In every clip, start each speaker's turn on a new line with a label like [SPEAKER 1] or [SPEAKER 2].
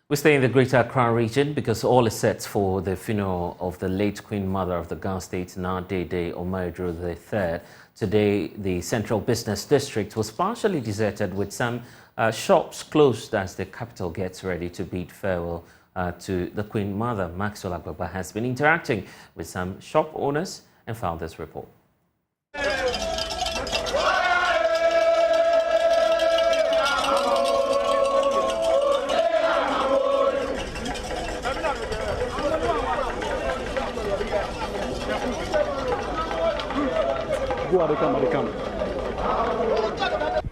[SPEAKER 1] We stay in the Greater Accra region because all is set for the funeral of the late Queen Mother of the Ga State, Dede Omaedro III. Today, the Central Business District was partially deserted with some shops closed as the capital gets ready to bid farewell to the Queen Mother. Maxwell Agbaba has been interacting with some shop owners and found this report.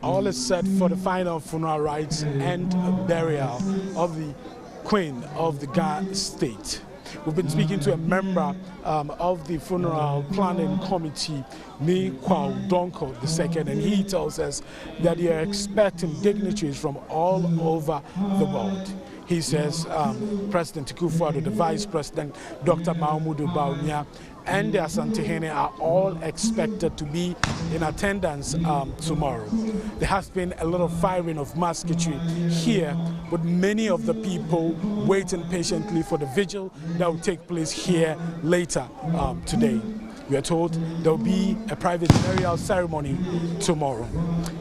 [SPEAKER 2] All is set for the final funeral rites and burial of the Queen of the Ga State. We've been speaking to a member of the funeral planning committee, Ga Manye, II, and he tells us that they are expecting dignitaries from all over the world. He says President Kufuor, the Vice President, Dr. Mahmoud Bawumia, and the Asantehene are all expected to be in attendance tomorrow. There has been a lot of firing of musketry here, with many of the people waiting patiently for the vigil that will take place here later today. We are told there will be a private burial ceremony tomorrow.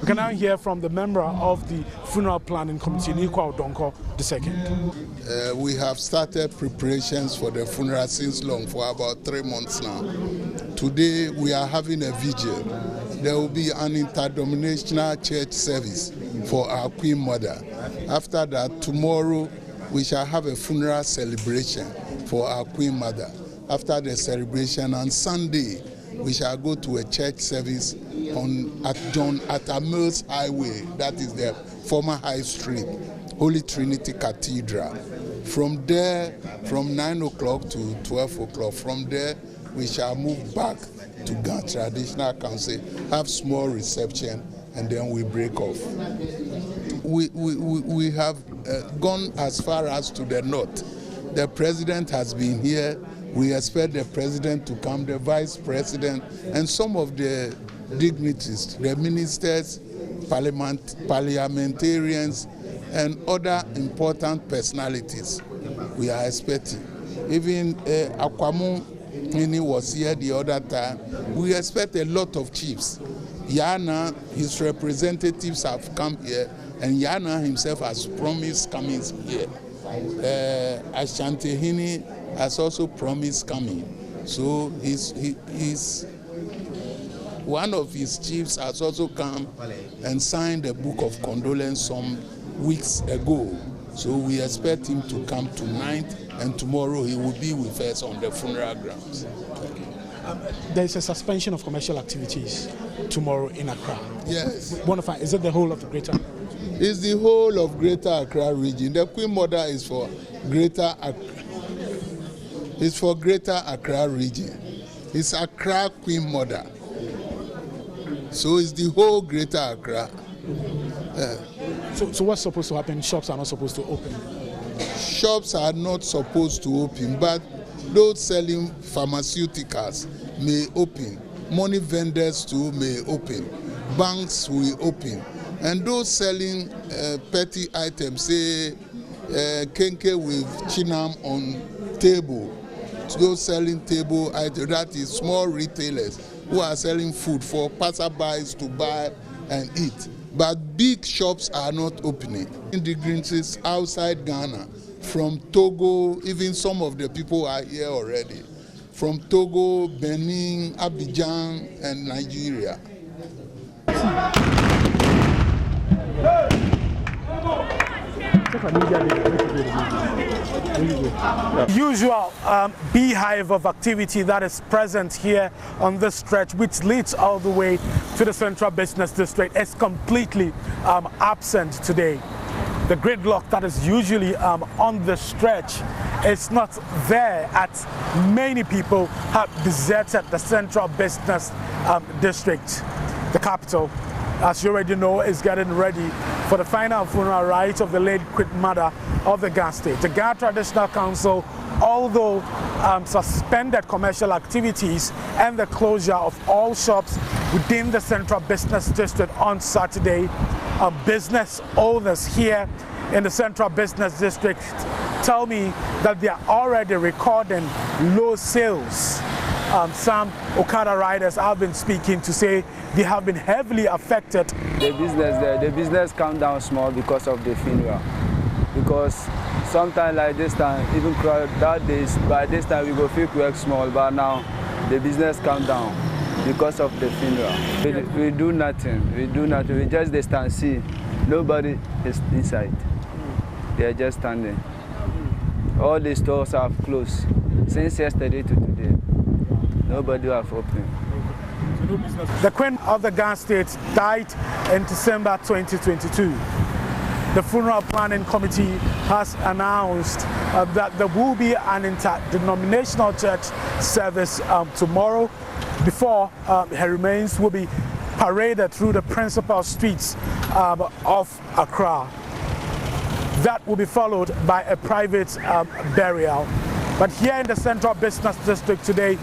[SPEAKER 2] We can now hear from the member of the funeral planning committee, Ga Manye, II.
[SPEAKER 3] We have started preparations for the funeral since long, for about 3 months now. Today we are having a vigil. There will be an interdenominational church service for our Queen Mother. After that, tomorrow we shall have a funeral celebration for our Queen Mother. After the celebration on Sunday, we shall go to a church service at John Atta Mills Highway, that is the former High Street, Holy Trinity Cathedral. From there, from 9 o'clock to 12 o'clock, from there we shall move back to Ga Traditional Council, have small reception, and then we break off. We have gone as far as to the north. The president has been here. We expect the president to come, the vice president, and some of the dignitaries, the ministers, parliamentarians, and other important personalities we are expecting. Even Akwamu Mini was here the other time. We expect a lot of chiefs. Yana, his representatives have come here, and Yana himself has promised coming here. Asantehene has also promised coming. So one of his chiefs has also come and signed a book of condolence some weeks ago. So we expect him to come tonight, and tomorrow he will be with us on the funeral grounds.
[SPEAKER 2] There is a suspension of commercial activities tomorrow in Accra.
[SPEAKER 3] Yes.
[SPEAKER 2] Is it the whole of the Greater Accra?
[SPEAKER 3] It's the whole of Greater Accra region. The Queen Mother is for Greater Accra region. It's Accra Queen Mother. So it's the whole Greater Accra.
[SPEAKER 2] So what's supposed to happen? Shops are not supposed to open?
[SPEAKER 3] Shops are not supposed to open, but those selling pharmaceuticals may open. Money vendors too may open. Banks will open. And those selling petty items, say kenke with chinam on table, those selling table items, that is small retailers who are selling food for passerbys to buy and eat. But big shops are not opening. Dignitaries outside Ghana, from Togo, even some of the people are here already, from Togo, Benin, Abidjan, and Nigeria.
[SPEAKER 2] Usual beehive of activity that is present here on this stretch, which leads all the way to the Central Business District, is completely absent today. The gridlock that is usually on the stretch is not there, as many people have deserted the Central Business District. The capital, as you already know, is getting ready for the final funeral rites of the late Queen Mother of the Ga State. The Ga Traditional Council, although suspended commercial activities and the closure of all shops within the Central Business District on Saturday, business owners here in the Central Business District tell me that they are already recording low sales. Some Okada riders I've been speaking to say they have been heavily affected.
[SPEAKER 4] The business calmed down small because of the funeral. Because sometimes like this time, even crowd that days, by this time we go feel work small, but now the business calmed down because of the funeral. We do nothing. We just they stand see. Nobody is inside. They are just standing. All the stores have closed since yesterday to today. Nobody have opened.
[SPEAKER 2] The Queen of the Ga State died in December 2022. The funeral planning committee has announced that there will be an interdenominational church service tomorrow before her remains will be paraded through the principal streets of Accra. That will be followed by a private burial. But here in the Central Business District today,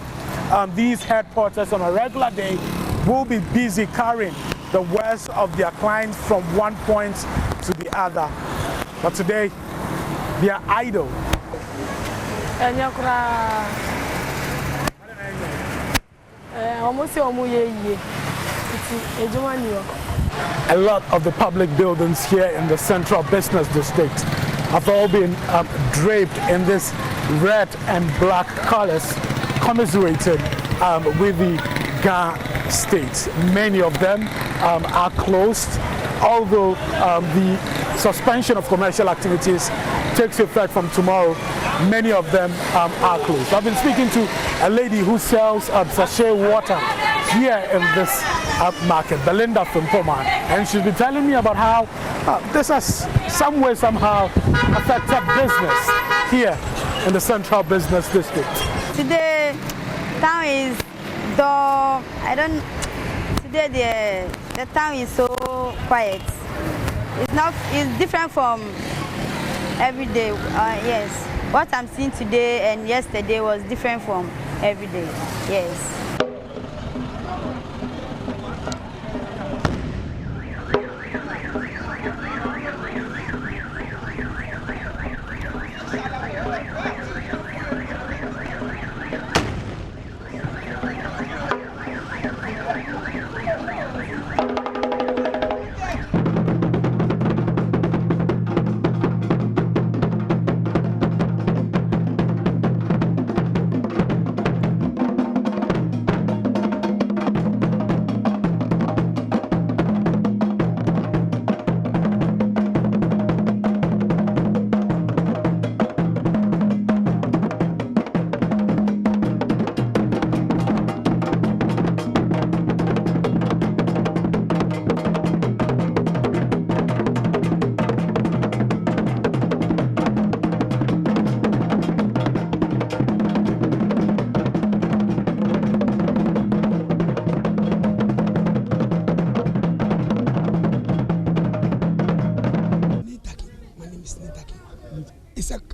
[SPEAKER 2] these headquarters on a regular day will be busy carrying the wares of their clients from one point to the other. But today, they are idle. A lot of the public buildings here in the Central Business District have all been draped in this red and black colors, commiserated with the Ga State. Many of them are closed, although the suspension of commercial activities takes effect from tomorrow. Many of them are closed. I've been speaking to a lady who sells sachet water here in this market, Belinda from Poma, and she's been telling me about how this has some way somehow affected business here in the Central Business District.
[SPEAKER 5] Today, town is dull. Today the town is so quiet. It's different from every day. Yes, what I'm seeing today and yesterday was different from every day. Yes.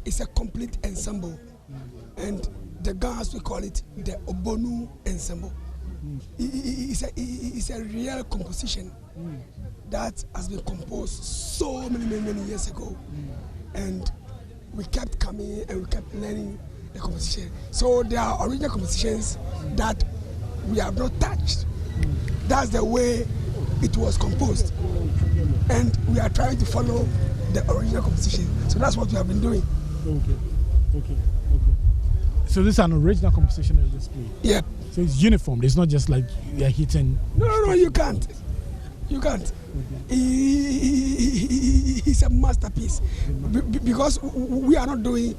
[SPEAKER 6] It's a complete ensemble, and the Ghans we call it the Obonu ensemble. It's a real composition that has been composed so many years ago, and we kept coming and we kept learning the composition. So there are original compositions that we have not touched. That's the way it was composed, and we are trying to follow the original composition. So that's what we have been doing.
[SPEAKER 2] Okay. So this is an original composition of this play?
[SPEAKER 6] Yeah.
[SPEAKER 2] So it's uniform, it's not just like you're hitting...
[SPEAKER 6] No, you can't. You can't. Okay. It's a masterpiece. Because we are not doing...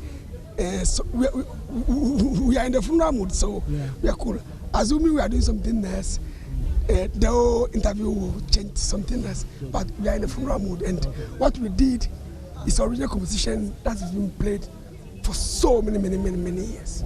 [SPEAKER 6] we are in the funeral mood, so yeah. We are cool. Assuming we are doing something else, the whole interview will change something else. Okay. But we are in the funeral mood, and what we did is original composition that has been played for so many years.